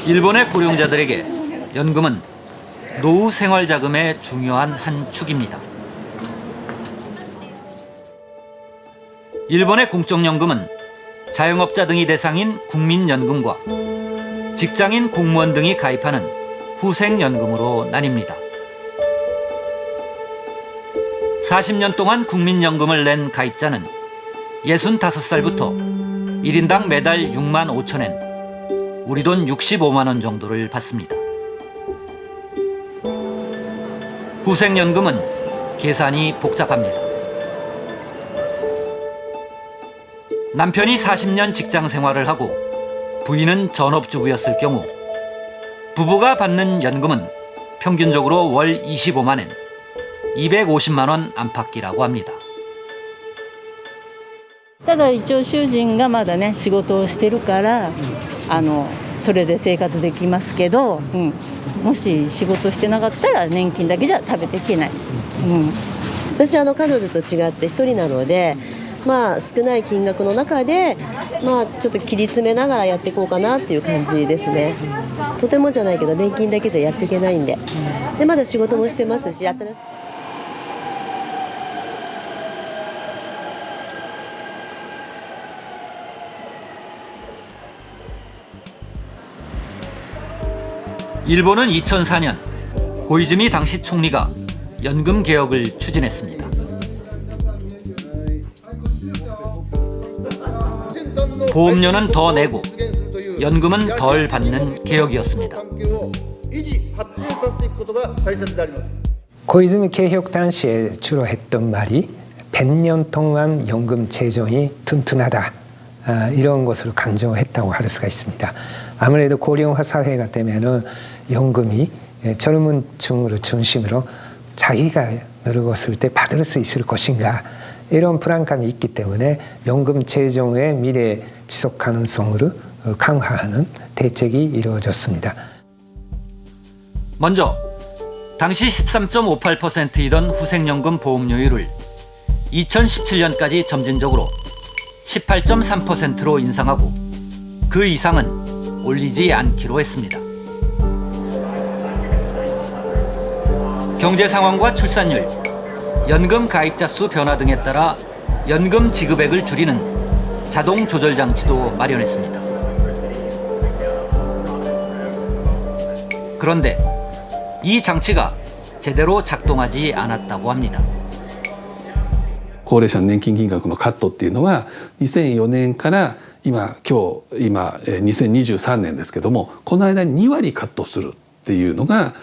일본의 고령자들에게 연금은 노후 생활 자금의 중요한 한 축입니다. 일본의 공적연금은 자영업자 등이 대상인 국민연금과 직장인 공무원 등이 가입하는 후생연금으로 나뉩니다. 40년 동안 국민연금을 낸 가입자는 65살부터 1인당 매달 6만 5천 엔, 우리 돈 65만 원 정도를 받습니다. 후생연금은 계산이 복잡합니다. 남편이 40년 직장 생활을 하고 부인은 전업주부였을 경우 부부가 받는 연금은 평균적으로 월 25만 엔, 250만 원 안팎이라고 합니다. ただ一応主人がまだね仕事をしてるからそれで生活できますけど、もし仕事してなかったら年金だけじゃ食べていけない。私は彼女と違って一人なので、少ない金額の中で、ちょっと切り詰めながらやっていこうかなっていう感じですね。とてもじゃないけど年金だけじゃやっていけないんで、まだ仕事もしてますし、新しい일본은 2004년 고이즈미 당시 총리가 연금 개혁을 추진했습니다. 보험료는 더 내고 연금은 덜 받는 개혁이었습니다. 고이즈미 개혁 당시에 주로 했던 말이 100년 동안 연금 재정이 튼튼하다, 이런 것을 강조했다고 할 수가 있습니다. 아무래도 고령화 사회가 되면은 연금이 젊은 층을 중심으로 자기가 늙었을 때 받을 수 있을 것인가, 이런 불안감이 있기 때문에 연금 재정의 미래 지속 가능성을 강화하는 대책이 이루어졌습니다. 먼저 당시 13.58%이던 후생연금 보험료율을 2017년까지 점진적으로 18.3%로 인상하고 그 이상은 올리지 않기로 했습니다. 경제 상황과 출산율, 연금 가입자 수 변화 등에 따라 연금 지급액을 줄이는 자동 조절 장치도 마련했습니다. 그런데 이 장치가 제대로 작동하지 않았다고 합니다. 高齢者の年金金額のカットっていうのは2004年から今2023年ですけども、この間に2割カットするっていうのが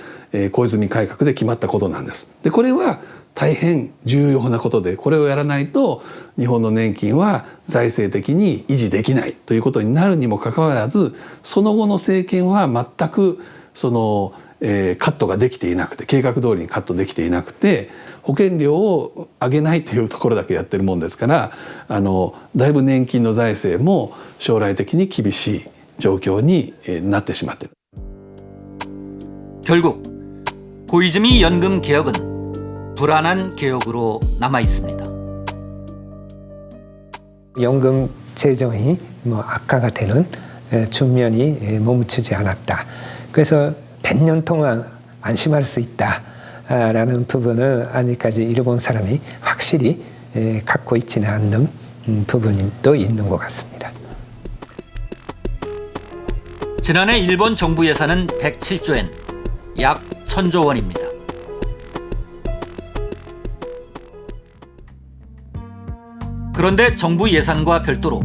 小泉改革で決まったことなんです。でこれは大変重要なことで、これをやらないと日本の年金は財政的に維持できないということになるにもかかわらず、その後の政権は全くカットができていなくて、計画通りにカットできていなくて、保険料を上げないというところだけやってるもんですから、だいぶ年金の財政も将来的に厳しい状況になってしまっている。 결국 고이즈미 연금 개혁은 불안한 개혁으로 남아 있습니다. 연금 재정이 악화가 되는 측면이 멈추지 않았다. 그래서 100년 동안 안심할 수 있다라는 부분을 아직까지 일본 사람이 확실히 갖고 있지는 않는 부분이 또 있는 것 같습니다. 지난해 일본 정부 예산은 107조 엔, 약 1000조 원입니다. 그런데 정부 예산과 별도로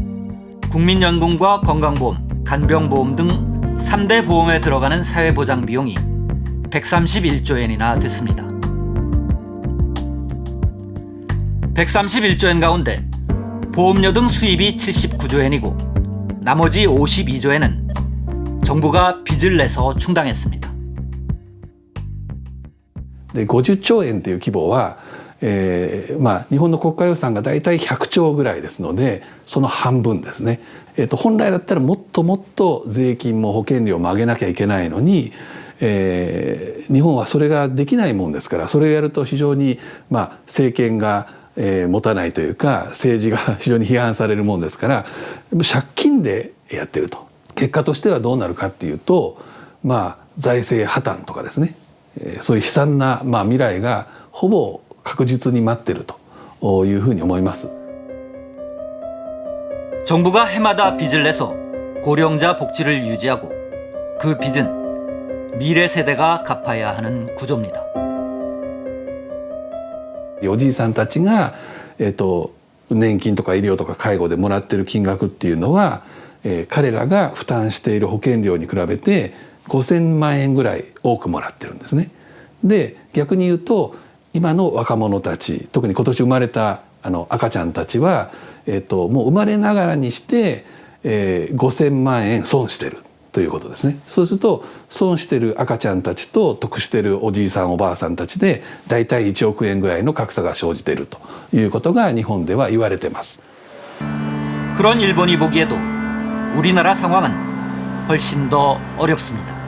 국민연금과 건강보험, 간병보험 등 3대 보험에 들어가는 사회보장 비용이 131조 엔이나 됐습니다. 131조 엔 가운데 보험료 등 수입이 79조 엔이고 나머지 52조 엔은 정부가 빚을 내서 충당했습니다. で50兆円という規模は、日本の国家予算がだいたい100兆ぐらいですので、その半分ですね。本来だったらもっともっと税金も保険料も上げなきゃいけないのに、日本はそれができないもんですから、それをやると非常に政権が持たないというか、政治が非常に批判されるもんですから、借金でやってると結果としてはどうなるかっていうと、財政破綻とかですね、そういう悲惨な、未来がほぼ確実に待っているというふうに思います。 정부가 해마다 빚을 내서 고령자 복지를 유지하고 그 빚은 미래 세대가 갚아야 하는 구조입니다. おじいさんたちが、年金とか医療とか介護でもらってる金額っていうのは、彼らが負担している保険料に比べて5000万円ぐらい多くもらってるんですね。で逆に言うと今の若者たち、特に今年生まれた赤ちゃんたちは、もう生まれながらにして、5000万円損してるということですね。そうすると損してる赤ちゃんたちと得してるおじいさんおばあさんたちでだいたい1億円ぐらいの格差が生じているということが日本では言われています。 그런 일본이 보기에도 우리나라 상황은 훨씬 더 어렵습니다.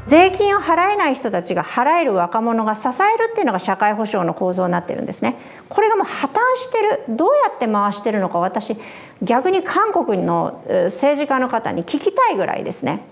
税金を払えない人たちが払える若者が支えるっていうのが社会保障の構造になってるんですね。これがもう破綻してる、どうやって回してるのか、私逆に韓国の政治家の方に聞きたいぐらいですね。